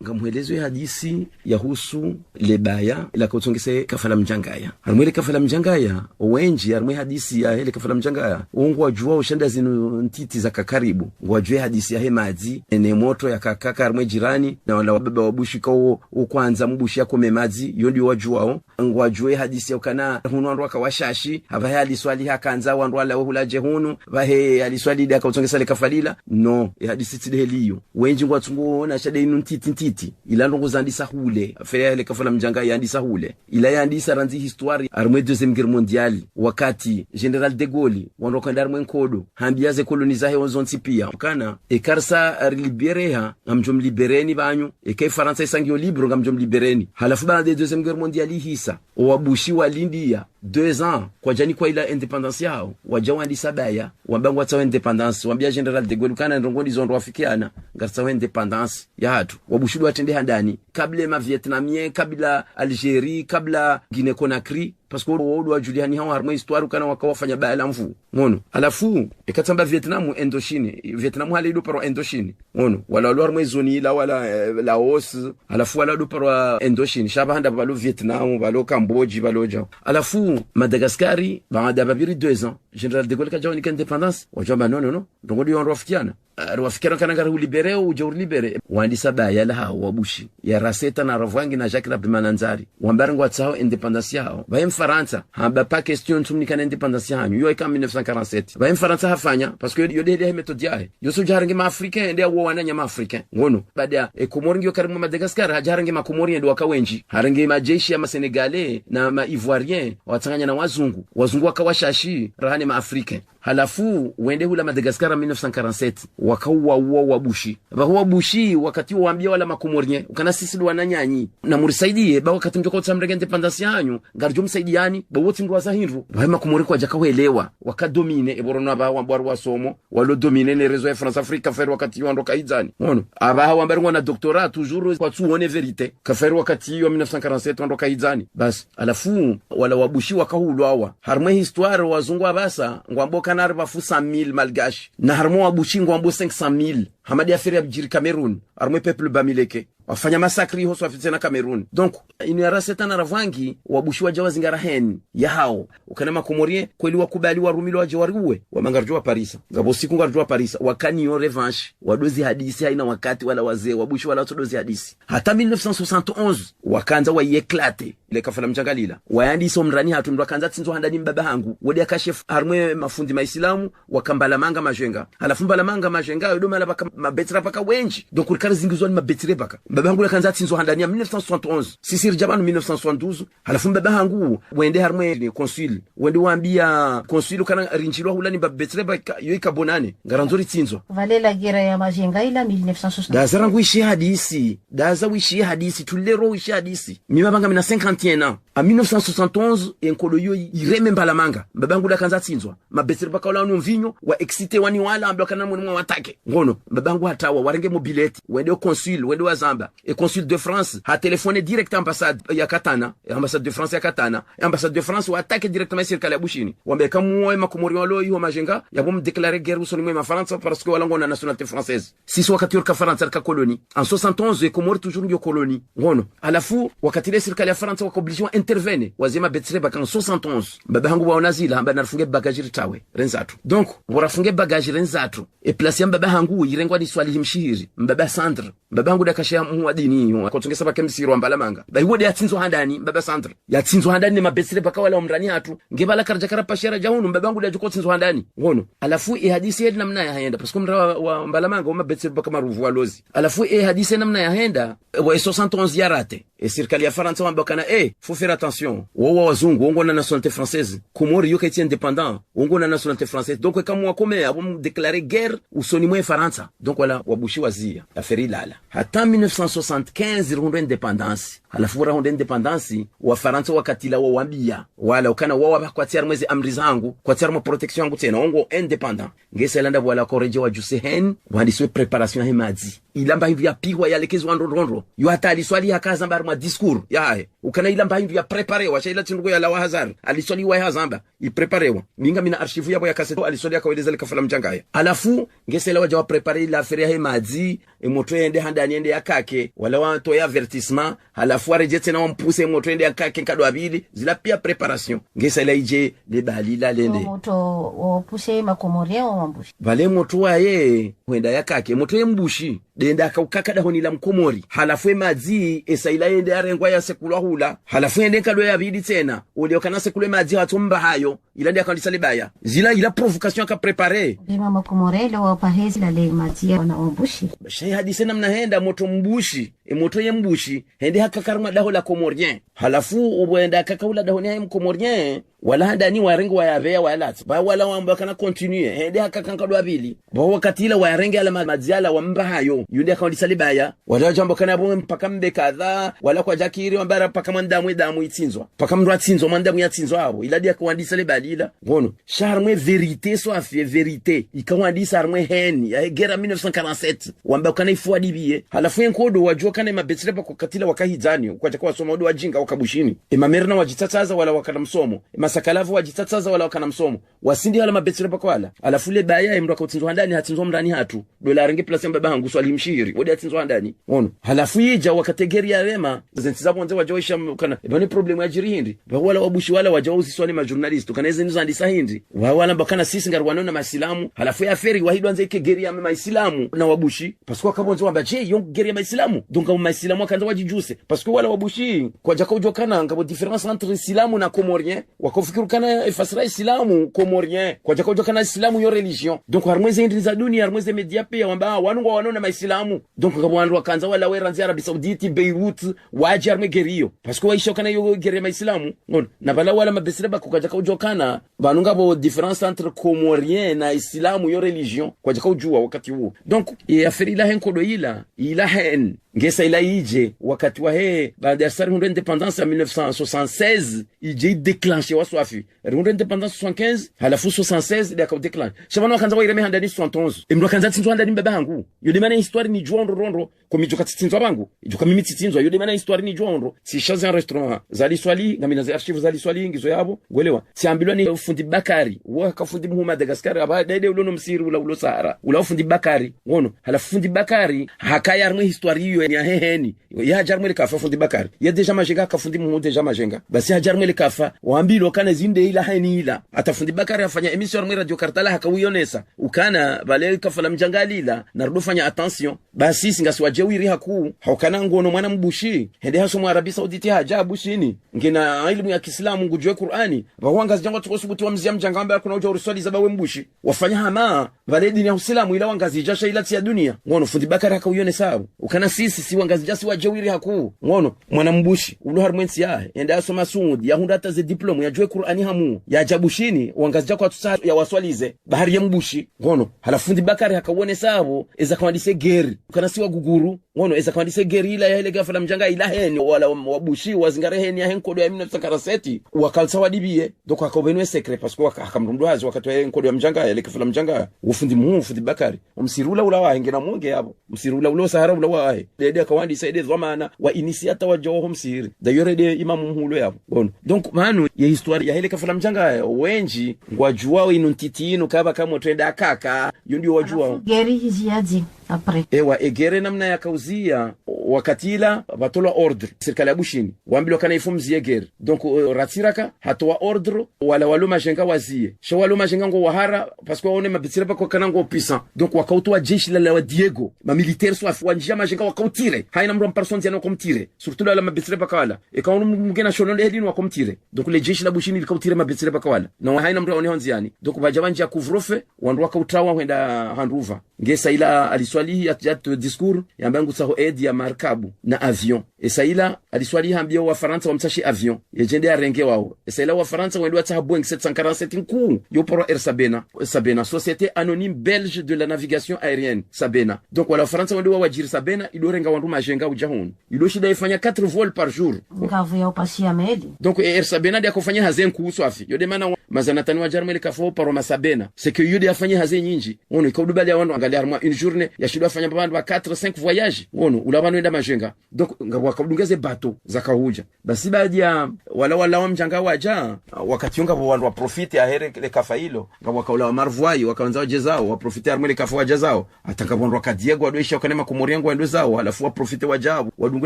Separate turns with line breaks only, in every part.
ngamwelezo ya hadisi ya husu lebaya ila kutongese kafala mjangaya harmwele kafala mjangaya wenji harmwe hadisi ya hele kafala mjangaya ungu wajua ushanda zinu ntiti za kakaribu wajue hadisi ya hemazi ene moto ya kakaka harmwe jirani na wala wababa wabushika ukwanza mbushi yako memazi yondi wajuao wajue hadisi ya ukana hunu wandu waka washashi habahe aliswali hakanza wandu wala uhulaje hunu bahe aliswali daka utongesa le kafalila no hadisi tideliyo wenji ngwatungu na shade inu ntiti ila ndongo zandisa hule afere hele kafala mjanga yandisa hule ila yandisa ranzi histoire armée deuxième guerre mondiale wakati General de Gaulle wandoka ndarmwe nkodo hambiaze koloniza he onzonti pia kana ekarsa libereha ngamjom libereni banyu ekay Faransa isangio libro ngamjom libereni halafu bana de deuxième guerre mondiale hisa wabushi walindia 2 ans kwa jani kwa ila independence yao wajawandi sabaya wambangwa tsawa independence wambia General de Gaulle kana ndongo ndizondo afikiana ngatsawa independence ya hatu wabushudu watende handani kabla ma Vietnamien kabla Algerie kabla Guinée Conakry parce que wodo Juliani hao harmo histoire kana wakawafanya bala mfu ngono alafu ikatamba Vietnam Indochine Vietnam hali do paro Indochine ngono wala lo harmo zoni la wala Laos alafu wala do paro Indochine shaba handa balo Vietnam balo Cambodia balo jao alafu Madagascari baada babiri 2 ans General de Gaulle kajawa ni independence wajamba non ndongo dio wafikiana wafikiana kana ngari libere au jauri libere wandisa baya la hao wabushi ya raseta na ravwangi na Jacques Rabimananzari wambarango atsao independence yao ba Faransa haba pas question tumnikana independence yanyu yo eka 1947 ba Faransa hafanya parce que yo dele méthode yae yo so jarange ma africain ndia wo wananya ma africain ngono baada Komori yo karimu Madagascar hajarange ma Komori ndio wakawenji harange majeshi ya ma Senegalais na ma Ivoirien watanganya na wazungu wakawashashi rahani ma africain halafu wende hula Madagascar 1947 wakauwa wabushi wabushi wakati waambia wala makomorien ukana sisi wananyanyi na murisaidie ba wakati mjoko tsamrege independence yanyu ngarjo msaidiani ba wote ndo wazahinru ba makomori kwa jaka welewa wakadomine eborona ba wambaro wasomo walo domine ne réseau France Afrique faire wakati wando kaizani ngono aba wambaro na doctorat toujours kwa tuone vérité ka faire wakati wa 1947 wando kaizani bas alafu wala wabushi wakahulwa harmwe histoire wazungu abasa ngwambo kana bafu 100,000 malgache na harmo wabushi ngwambo 500,000 hamadi afiri abjiri Cameroun armwe peuple bamileke wafanya masakri hoso afitena Cameroun donc inara setana ravangi wabushi wajawa zingara hen ya hao ukana makomorie kweli wakubali warumilo wajawariwe wamangarjwa Paris ngabo siku ngarjwa Paris wakani yo revanche wadozi hadisi haina wakati wala wazee wabushi wala dozi hadisi hata 1971 wakanza wayeklate ile kafala mjangalila wayandisa mrani hatu ndo kanza tsinzo handani mbaba hangu wodi akashef armwe mafundi maislamu wakambala manga majenga halafu mbala manga majenga yodoma la baka mabetra paka wenji donc kurikara zingizwa ni mabetre paka baba hangu kanza tsinzo handani ya 1971 sisir jabanu 1972 halafu baba hangu wende harmwe consul wende waambia consul kana rinjilwa hulani mabetre paka yoika bonane ngaranzori tsinzo
vale la guerre ya majenga ila 1960
daza rangu ishi hadisi daza wishi hadisi tulero wishi hadisi mima banga mina 51 ans en 1971 enkolo yo ireme mbala manga babangu da kanza tsinzwa mabetre paka wala no mvinyo wa excité wani wala ambwa kana mwa watake ngono babangu hatawa warenge mobilete wende consul wende wa Zamba et consul de France a téléphoné direct ambassade ya Katana ambassade de France ya Katana ambassade de France wa attaque directement serikali ya Bushini wambe kamwe makomori walo yo majenga ya bom déclarer guerre usoni mwa France parce que wala ngona nationalité française sisi wakati yorka France ka colonie en 71 Komori toujours ndio colonie ngono alafu wakati ile serikali ya France wakobligation intervenir wazema betre baka en 71 baba hangu waona zila hamba nafunge bagage tawe renzatu donc warafunge bagage renzatu et place baba hangu irengwa ni swali mshihiri mbaba Sandre baba hangu dakashia muadini akotongesa baka msiro mbala manga bayiwode yatsinzo handani mbaba Sandre yatsinzo handani ne mabetre baka wala umrani hatu ngebala karjakara pashara jahunu mbaba hangu dajiko tsinzo handani ngono alafu hadisi yedi namna ya haenda parce que mra wa mbala manga mabetre baka maruvu walozi alafu hadisi namna ya haenda wa 71 yarate et serikali ya France wambakana faut faire attention wowo wazungu wongo na nationalité française Komori yo kati indépendant wongo na nationalité française donc kama wakome abom déclarer guerre usoni mwe France donc wala wabushi wazia aferi lala hata 1975 irundo indépendance halafu wara honde independence wa Faransa wakati la wawambia wala ukana wawa kwa tiara mwezi amri zangu kwa tiara mwa protection yangu tena ongo independent ngese landa wala koreje wa jusehen wandiswe preparation hemazi ilamba hivi ya pigwa yalekezwa ndondondro yo hata aliswali hakaza mbar ma discours yae ukana ilamba hivi ya preparewa shaila tindugo ya lawa hazar aliswali wa hazamba ipreparewa minga mina archive yabo ya kaseto aliswali akaweleza likafala mjangaya alafu ngese la waja prepare la feria hemazi moto ende handani ende yakake wala wanto ya avertissement halafu arejete na wampuse moto ende yakake kado abili zila pia preparation ngese la ije le balila lende
moto opuse makomoria wa mambushi
vale moto wa ye wenda yakake moto yembushi denda akaukaka da honila mkomori halafu emazi esaila ende arengwa ya sekulwa hula halafu ende kado ya abili tena ule okana sekulwa emazi hatomba hayo ila ndia kandisa lebaya zila ila provocation ka prepare
bima makomorelo wa pahezi la le mazi wana ombushi
shay hadise namna henda moto mbushi moto ye mbushi hende hakakarma daho la komorien halafu ubwenda kakaula daho ni mkomorien wala handani warengo wa yavea wala ba wala wamba kana continue hende hakakanka abili ba wakati ila warenge ala maziala wamba hayo yunde akandisa lebaya wala jambo kana bo mpaka mbe kadha wala kwa jakiri wambara paka damu itsinzwa paka mndwa tsinzwa mandamu ya tsinzwa abo ila dia kwandisa lebalila ngono charme vérité so afie vérité ikawandisa arme hen ya gera 1947 wamba kana ifua dibie halafu enkodo wajua kana mabetsile pa katila wakahizani kwa chakwa somo do wajinga wakabushini mamerna wajitataza wala wakana msomo masakalavu wajitataza wala wakana msomo wasindi hala mabetsile pa kwala alafu le baya imro akatsinzwa ndani hatsinzwa mndani hatu dola renge place mbaba hangu swali mshiri wodi atsinzwa ndani ngono halafu yija wakategeria rema zentsiza bonze wajoisha kana bane problem ya jirindi wala wabushi wala wajauzi swali ma journalist kana zenzo andisa hindi wala bakana sisi ngarwana na masilamu halafu ya feri wahido anze kegeria maislamu na wabushi pasko kabonzo wamba je yon geria maislamu donc maislamu akanza wajijuse pasko wala wabushi kwa jaka ujokana ngabo difference entre islamu na comorien wakofikiru kana ifasira islamu comorien kwa jaka ujokana islamu yo religion donc harmweze hindi za dunia harmweze media pia wamba wanungwa wanona maislamu donc ngabo wandu wakanza wala weranzi Arabia Saudite Beirut waji harmwe gerio pasko waisho kana yo geria maislamu ngon na bala wala mabesira bakukajaka ujokana banunga bo difference entre comorien na islamu yo religion kwa jaka ujua wakati huo donc aferi la henkodo ila hen ngesa ila ije wakati wa he baada ya sari hunde independance ya 1976 ije déclenché wa swafi hunde independance 75 halafu 76 dia ka déclenché shabana wakanza wa ireme handani 71 emro kanza tsinzwa handani baba hangu yode mana histoire ni jondo rondo komi joka tsinzwa bangu joka mimi tsinzwa yode mana histoire ni jondo si chaze un restaurant zali swali ngamina za archive zali swali ngizo yabo gwelewa siambilwa ni fundi Bakari wa kafundi mu Madagascar aba daide ulono msiri ulo Sahara ula fundi Bakari ngono halafu fundi Bakari hakaya arme histoire hiyo ya heheni ya jarmele kafa fundi Bakari ya deja majenga kafundi mu deja majenga basi ya jarmele kafa waambilo kana zinde ila heni ila atafundi Bakari afanya emission mu radio Kartala hakawionesa ukana bale kafala mjangalila na rudofanya attention basi singaswaje wiri haku haukana ngono mwana mbushi hende haso mu Arabia Saudite haja bushini ngina elimu ya Kiislamu ngujwe Qur'ani bawanga zijanga tukosubuti wa mzia mjangamba kuna uja uruswali zabawe mbushi wafanya hama bale dini ya Uislamu ila wangazija shaila ya dunia ngono fundi Bakari hakawiyone sabu ukana sisi si wangazija si wajewiri haku ngono mwana mbushi ulo harmensi yae ende asoma sudi ya hundata ze diploma ya jwe Qur'ani hamu ya jabushini wangazija kwa tusa ya waswalize bahari ya mbushi ngono hala fundi Bakari hakawone sabu eza kwandise geri ukana si waguguru ngono eza kwandise geri ila ya ile gafala mjanga ila heni wala wabushi wazingare heni ya henkodo ya 1947 wakalsa wadibie doko akabenwe secret parce que akamrumduazi wakati wa henkodo ya mjanga ya ile gafala mjanga ufundi fundi Bakari umsirula ula wa ngena mwonge yabo msirula ulo Sahara ula wa dede akawandi saide zamana wa initiata wa joho msiri dayore de imamu mhulo yabo ngono donc manu ya histoire ya ile gafala mjanga wenji ngwajua inuntiti inu kaba kama twenda akaka yundi wajua
geri hiziaji apre
ewa egere namna ya kauzia wakatila batola ordre serikali ya bushini wambilo kana ifumzie gere donc ratiraka hatoa ordre wala walo majenga wazie sho walo majenga ngo wahara parce que waone mabitsira pa kwa kana ngo puissant donc wakautoa jeshi la Diego ma militaire so afwanjia majenga wakautire haina mro personne yana komtire surtout la mabitsira pa kala e kaunu mungena shononde hedini wakomtire donc le jeshi la bushini likautire mabitsira pa kala na haina mro one honziani donc bajabanja kuvrofe wandu wakautawa wenda handuva ngesa ila aliswa aliswali ya discours yambangu saho edi ya markabu na avion esaila aliswali hambia wa Faransa wamtashi avion yejende arenge wao esaila wa Faransa wendo wa Boeing 747 nku yo poro Air Sabena société anonyme belge de la navigation aérienne Sabena. Donc wala Faransa wendo wa jiri Sabena idorenga wandu majenga ujahun ilo shida ifanya 4 vols par jour
ngavu ya upashia meli.
Donc Air Sabena dia kufanya hazen kuhusu afi yode mana mazanatani wa jarmeli kafo paro masabena c'est que yode afanya hazen nyinji ono ikadubali ya wandu angalia arma une journée ya shida afanya bandu wa 4-5 voyages ono ulabano enda majenga. Donc ngawa kabudungeze bato zakahuja basi baadhi ya wala wa mjanga waja wakati yonga wandu wa profite ya here le kafa hilo ngawa kaula wa marvwai wakaanza wajezao wa profite armeli kafa wajezao atakabondo wakadiego wadoisha wakanema kumoriango wendo zao halafu wa profite wajao wadungu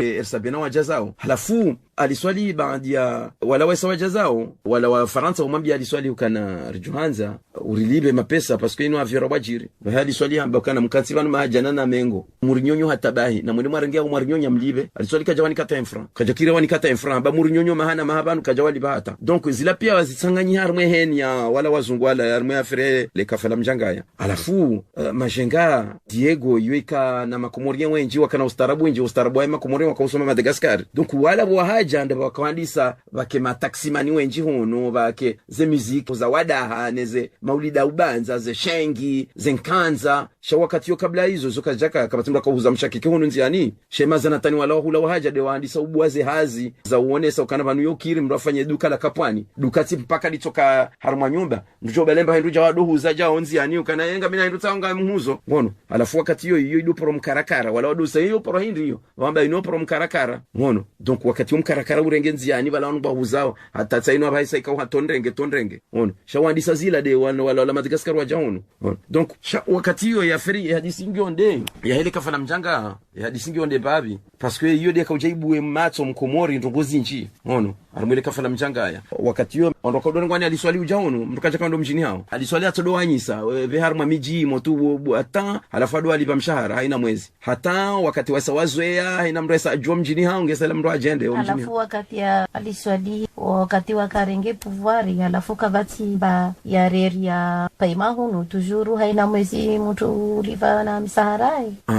Air Sabena wajezao halafu aliswali baadhi ya wala wesa wajezao wala wa Faransa umambia aliswali ukana Johanza urilibe mapesa parce que ino avyora wajiri ba aliswali hamba kana mkansi banu mahajana na mengo murinyonyo hatabahi na mwene mwarengia mwarinyonya mlibe aliswali kajawani kata infra kajakira wani kata infra ba murinyonyo mahana mahabanu kajawali bahata. Donc zila pia wazitsanganyi harmwe heni ya wala wazungu wala harmwe afire le kafala mjangaya alafu majenga Diego yuika na makomorien wenji wakana ustarabu wenji ustarabu wa makomorien wakausoma Madagascar. Donc wala wahaja anda wakawandisa wake mataksimani wenji hono wake ze muziki za wadaha neze maulida ubanza ze shengi ze nkanza sha wakati yo kabla hizo zokajaka kabatunda kauza mshakike hono nziani shema zanatani wala hula wahaja de waandisa ubuaze hazi za uonesa ukana banu yokiri mrafanye duka la kapwani dukati mpaka litoka haruma nyumba ndio belemba hindu ja wadohu za ja onziani ukana yenga mina hindu taonga mhuzo ngono alafu wakati yo ido pro mkarakara wala wadosa hiyo pro hindi hiyo wamba ino pro mkarakara ngono. Donc wakati yo mkarakara urenge nziani wala wanu bahuzao hata tsaino abaisa ikawa tondrenge ngono shawandisa zila de wala Madagascar wajahono ngono. Donc wakati yo ya feri ya disingionde ya hele kafana mjanga ya disingionde babi parce que yo de kaujaibu matso mkomori ndongozi nchi ngono arumele kafala mjanga ya wakati yo ondoka ngwani aliswali ujahono mtukaja kando mjini hao aliswali atodo anyisa ve harma miji motu ata alafu ado alipa mshahara haina mwezi hata wakati wasawazoea haina mresa ajua mjini hao ngesala mro agende mjini.
Alafu wakati ya aliswali wakati wakarenge pouvoir alafu kabati ba ya reri ya paima hunu tujuru haina mwezi mtu liva na msahara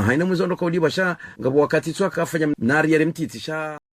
haina mwezi ondoka uliba sha ngabo wakati tu akafanya nari ya mtiti sha